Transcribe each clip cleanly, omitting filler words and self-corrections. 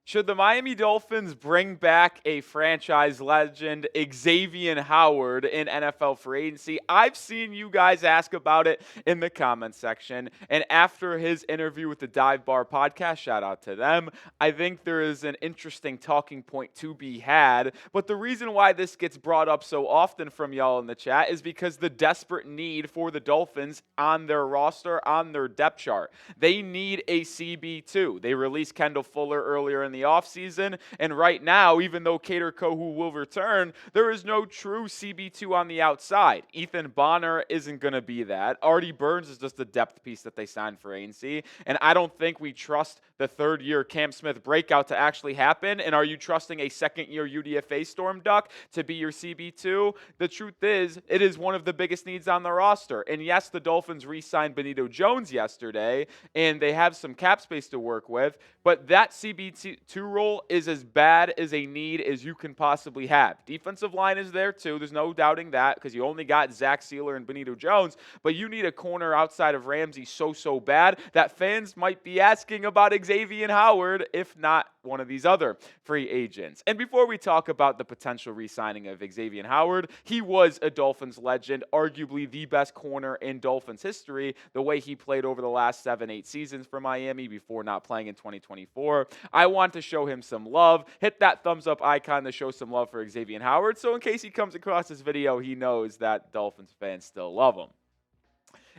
Should the Miami Dolphins bring back a franchise legend, Xavien Howard, in NFL free agency? I've seen you guys ask about it in the comments section. And after his interview with the Dive Bar podcast, shout out to them, I think there is an interesting talking point to be had. But the reason why this gets brought up so often from y'all in the chat is because the desperate need for the Dolphins on their roster, on their depth chart. They need a CB2. They released Kendall Fuller earlier in the offseason, and right now, even though Kader Kohu will return, there is no true CB2 on the outside. Ethan Bonner isn't going to be that. Artie Burns is just a depth piece that they signed for ANC, and I don't think we trust the third-year Cam Smith breakout to actually happen. And are you trusting a second-year UDFA Storm Duck to be your CB2? The truth is, it is one of the biggest needs on the roster. And yes, the Dolphins re-signed Benito Jones yesterday, and they have some cap space to work with, but that CB2 role is as bad as a need as you can possibly have. Defensive line is there too. There's no doubting that because you only got Zach Sealer and Benito Jones, but you need a corner outside of Ramsey so bad that fans might be asking about Xavien Howard, if not one of these other free agents. And before we talk about the potential re-signing of Xavien Howard, he was a Dolphins legend, arguably the best corner in Dolphins history, the way he played over the last 7-8 seasons for Miami before not playing in 2024. I want to show him some love. Hit that thumbs up icon to show some love for Xavien Howard, so in case he comes across this video, he knows that Dolphins fans still love him.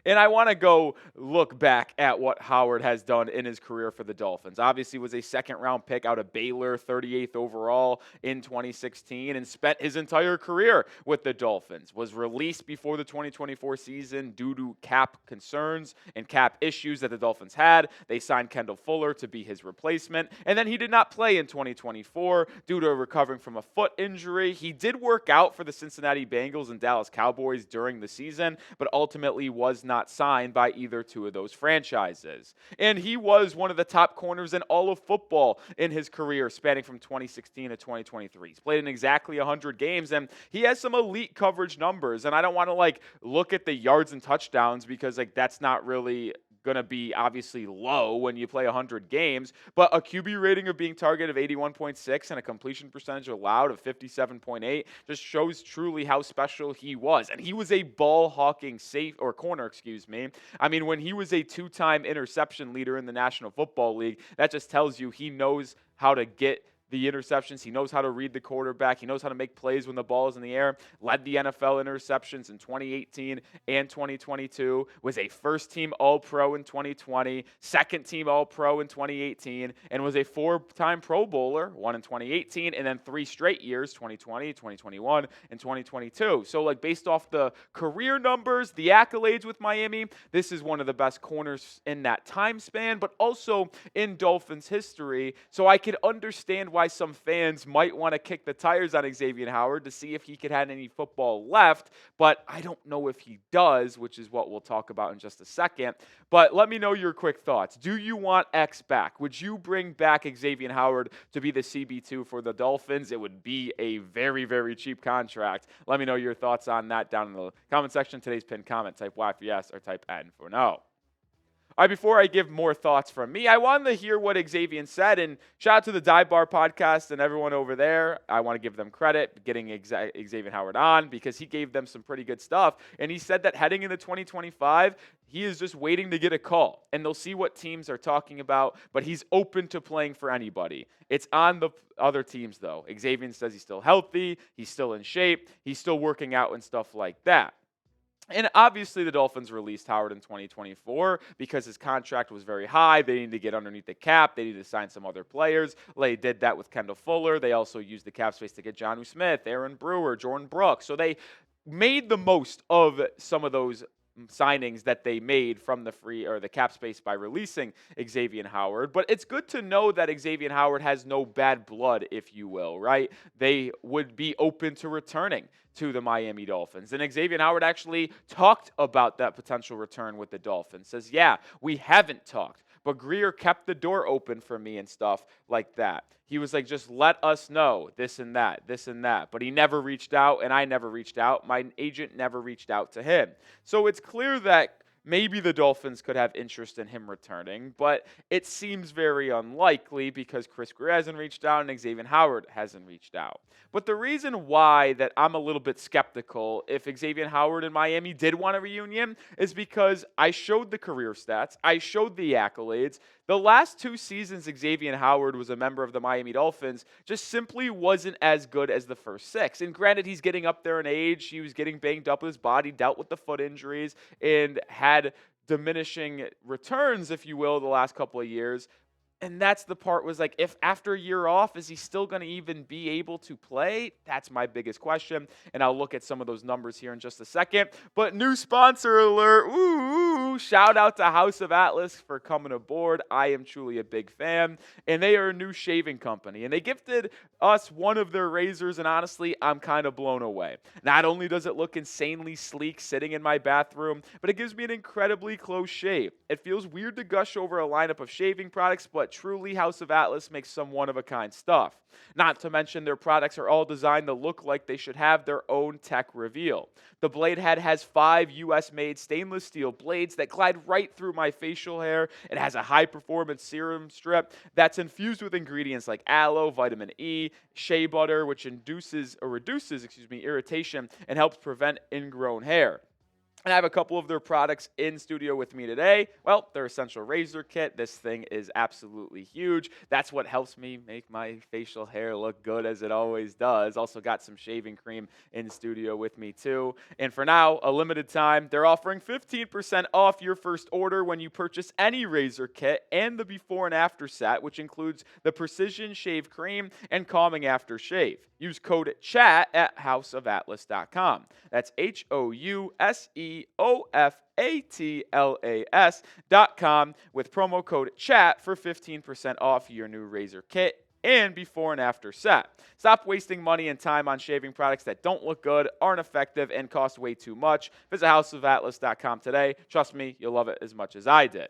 And I want to go look back at what Howard has done in his career for the Dolphins. Obviously, was a second-round pick out of Baylor, 38th overall in 2016, and spent his entire career with the Dolphins. Was released before the 2024 season due to cap concerns and cap issues that the Dolphins had. They signed Kendall Fuller to be his replacement, and then he did not play in 2024 due to recovering from a foot injury. He did work out for the Cincinnati Bengals and Dallas Cowboys during the season, but ultimately was not signed by either two of those franchises. And he was one of the top corners in all of football in his career, spanning from 2016 to 2023. He's played in exactly 100 games, and he has some elite coverage numbers. And I don't want to look at the yards and touchdowns because that's not really going to be obviously low when you play 100 games, but a QB rating of being targeted of 81.6 and a completion percentage allowed of 57.8 just shows truly how special he was. And he was a ball hawking corner. I mean, when he was a 2-time interception leader in the National Football League, that just tells you he knows how to get the interceptions. He knows how to read the quarterback. He knows how to make plays when the ball is in the air. Led the NFL interceptions in 2018 and 2022. Was a first-team All-Pro in 2020, second-team All-Pro in 2018, and was a 4-time Pro Bowler, one in 2018, and then 3 straight years, 2020, 2021, and 2022. So, based off the career numbers, the accolades with Miami, this is one of the best corners in that time span, but also in Dolphins history. So I could understand why some fans might want to kick the tires on Xavien Howard to see if he could have any football left, but I don't know if he does, which is what we'll talk about in just a second. But let me know your quick thoughts. Do you want X back? Would you bring back Xavien Howard to be the CB2 for the Dolphins? It would be a very, very cheap contract. Let me know your thoughts on that down in the comment section. Today's pinned comment, type Y for yes or type N for no. All right, before I give more thoughts from me, I wanted to hear what Xavien said, and shout out to the Dive Bar podcast and everyone over there. I want to give them credit getting Xavien Howard on because he gave them some pretty good stuff, and he said that heading into 2025, he is just waiting to get a call, and they'll see what teams are talking about, but he's open to playing for anybody. It's on the other teams, though. Xavien says he's still healthy, he's still in shape, he's still working out and stuff like that. And obviously the Dolphins released Howard in 2024 because his contract was very high. They needed to get underneath the cap. They needed to sign some other players. They did that with Kendall Fuller. They also used the cap space to get Jonnu Smith, Aaron Brewer, Jordan Brooks. So they made the most of some of those signings that they made from the free or the cap space by releasing Xavien Howard. But it's good to know that Xavien Howard has no bad blood, if you will, right? They would be open to returning to the Miami Dolphins. And Xavien Howard actually talked about that potential return with the Dolphins. Says, yeah, we haven't talked, but Grier kept the door open for me and stuff like that. He was like, just let us know this and that. But he never reached out, and I never reached out. My agent never reached out to him. So it's clear that maybe the Dolphins could have interest in him returning, but it seems very unlikely because Chris Grier hasn't reached out and Xavien Howard hasn't reached out. But the reason why that I'm a little bit skeptical if Xavien Howard and Miami did want a reunion is because I showed the career stats, I showed the accolades. The last 2 seasons Xavien Howard was a member of the Miami Dolphins just simply wasn't as good as the first 6. And granted, he's getting up there in age. He was getting banged up with his body, dealt with the foot injuries, and had diminishing returns, if you will, the last couple of years. And that's the part was like, if after a year off, is he still going to even be able to play? That's my biggest question. And I'll look at some of those numbers here in just a second. But new sponsor alert. Ooh, shout out to House of Atlas for coming aboard. I am truly a big fan. And they are a new shaving company. And they gifted us one of their razors. And honestly, I'm kind of blown away. Not only does it look insanely sleek sitting in my bathroom, but it gives me an incredibly close shave. It feels weird to gush over a lineup of shaving products, but truly House of Atlas makes some one-of-a-kind stuff. Not to mention their products are all designed to look like they should have their own tech reveal. The blade head has 5 US-made stainless steel blades that glide right through my facial hair. It has a high-performance serum strip that's infused with ingredients like aloe, vitamin E, shea butter, which reduces irritation and helps prevent ingrown hair. And I have a couple of their products in studio with me today. Well, their Essential Razor Kit. This thing is absolutely huge. That's what helps me make my facial hair look good, as it always does. Also got some shaving cream in studio with me too. And for now, a limited time, they're offering 15% off your first order when you purchase any razor kit and the before and after set, which includes the Precision Shave Cream and Calming After Shave. Use code CHAT at houseofatlas.com. That's HOUSEOFATLAS.com with promo code CHAT for 15% off your new razor kit and before and after set. Stop wasting money and time on shaving products that don't look good, aren't effective, and cost way too much. Visit houseofatlas.com today. Trust me, you'll love it as much as I did.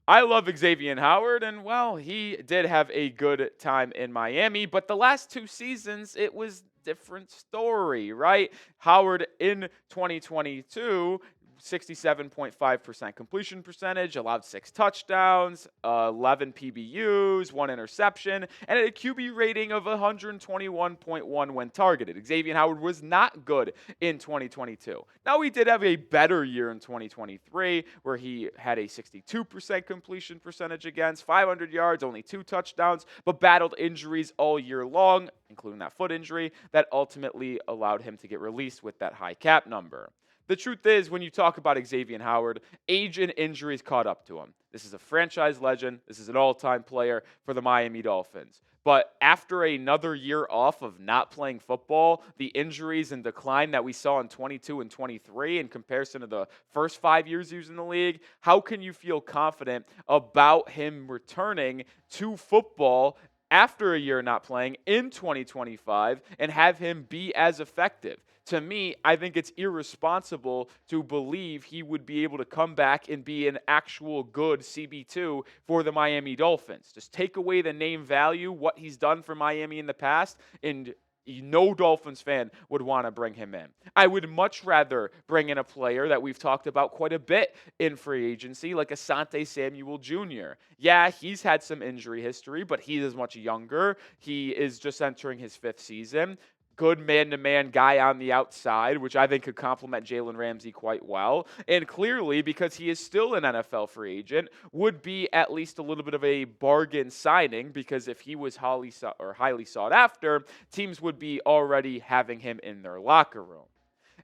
I love Xavien Howard, and, well, he did have a good time in Miami, but the last 2 seasons, it was different story, right? Howard in 2022, 67.5% completion percentage, allowed 6 touchdowns, 11 PBUs, 1 interception, and a QB rating of 121.1 when targeted. Xavien Howard was not good in 2022. Now, he did have a better year in 2023, where he had a 62% completion percentage against, 500 yards, only 2 touchdowns, but battled injuries all year long, including that foot injury, that ultimately allowed him to get released with that high cap number. The truth is, when you talk about Xavien Howard, age and injuries caught up to him. This is a franchise legend. This is an all-time player for the Miami Dolphins. But after another year off of not playing football, the injuries and decline that we saw in 22 and 23 in comparison to the first 5 years he was in the league, how can you feel confident about him returning to football after a year not playing in 2025 and have him be as effective? To me, I think it's irresponsible to believe he would be able to come back and be an actual good CB2 for the Miami Dolphins. Just take away the name value, what he's done for Miami in the past, and no Dolphins fan would want to bring him in. I would much rather bring in a player that we've talked about quite a bit in free agency, like Asante Samuel Jr. Yeah, he's had some injury history, but he is much younger. He is just entering his 5th season. Good man-to-man guy on the outside, which I think could complement Jalen Ramsey quite well. And clearly, because he is still an NFL free agent, would be at least a little bit of a bargain signing, because if he was highly sought after, teams would be already having him in their locker room.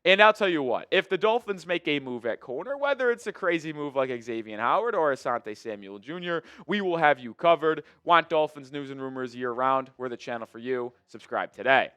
And I'll tell you what, if the Dolphins make a move at corner, whether it's a crazy move like Xavien Howard or Asante Samuel Jr., we will have you covered. Want Dolphins news and rumors year-round? We're the channel for you. Subscribe today.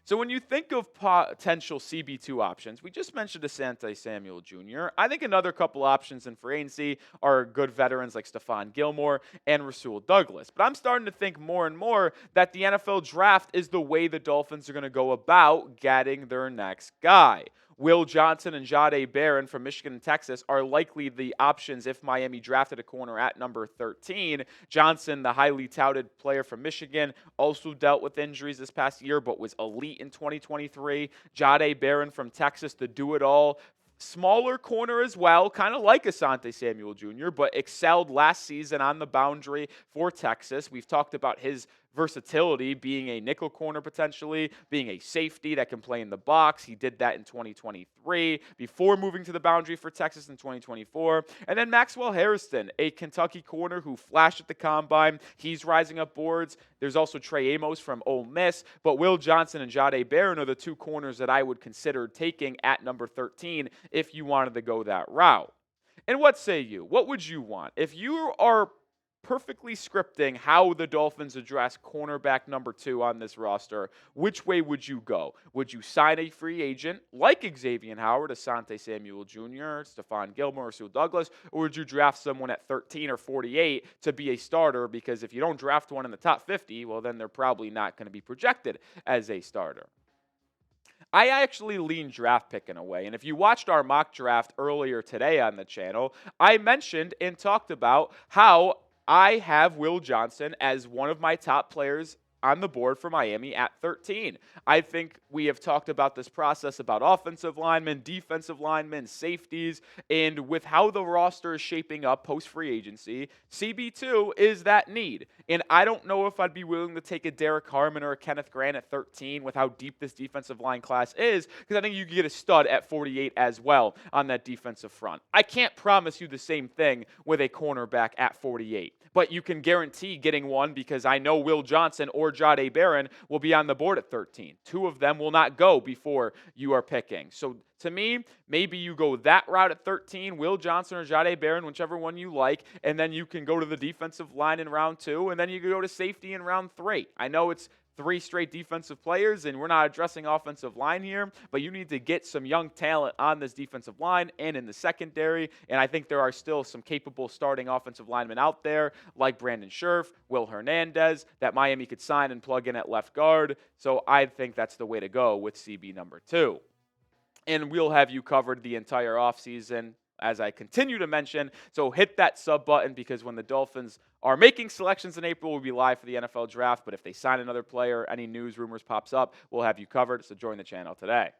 So when you think of potential CB2 options, we just mentioned Asante Samuel Jr. I think another couple options in free agency are good veterans like Stephon Gilmore and Rasul Douglas. But I'm starting to think more and more that the NFL draft is the way the Dolphins are going to go about getting their next guy. Will Johnson and Jahdae Barron from Michigan and Texas are likely the options if Miami drafted a corner at number 13. Johnson, the highly touted player from Michigan, also dealt with injuries this past year but was elite in 2023. Jahdae Barron from Texas, the do-it-all Smaller corner as well, kind of like Asante Samuel Jr., but excelled last season on the boundary for Texas. We've talked about his versatility, being a nickel corner potentially, being a safety that can play in the box. He did that in 2023 before moving to the boundary for Texas in 2024. And then Maxwell Harrison, a Kentucky corner who flashed at the combine. He's rising up boards. There's also Trey Amos from Ole Miss, but Will Johnson and Jahdae Barron are the two corners that I would consider taking at number 13 if you wanted to go that route. And what say you? What would you want? If you are perfectly scripting how the Dolphins address cornerback number 2 on this roster, which way would you go? Would you sign a free agent like Xavien Howard, Asante Samuel Jr., Stephon Gilmore, or Sue Douglas, or would you draft someone at 13 or 48 to be a starter? Because if you don't draft one in the top 50, well, then they're probably not going to be projected as a starter. I actually lean draft pick in a way. And if you watched our mock draft earlier today on the channel, I mentioned and talked about how I have Will Johnson as one of my top players on the board for Miami at 13. I think we have talked about this process about offensive linemen, defensive linemen, safeties, and with how the roster is shaping up post-free agency, CB2 is that need. And I don't know if I'd be willing to take a Derek Harmon or a Kenneth Grant at 13 with how deep this defensive line class is, because I think you can get a stud at 48 as well on that defensive front. I can't promise you the same thing with a cornerback at 48, but you can guarantee getting one because I know Will Johnson or Jahdae Barron will be on the board at 13. Two of them will not go before you are picking. So to me, maybe you go that route at 13, Will Johnson or Jahdae Barron, whichever one you like, and then you can go to the defensive line in round 2, and then you can go to safety in round 3. I know it's 3 straight defensive players, and we're not addressing offensive line here, but you need to get some young talent on this defensive line and in the secondary, and I think there are still some capable starting offensive linemen out there, like Brandon Scherf, Will Hernandez, that Miami could sign and plug in at left guard, so I think that's the way to go with CB number 2. And we'll have you covered the entire offseason, as I continue to mention. So hit that sub button, because when the Dolphins are making selections in April, we'll be live for the NFL draft. But if they sign another player, any news, rumors pops up, we'll have you covered. So join the channel today.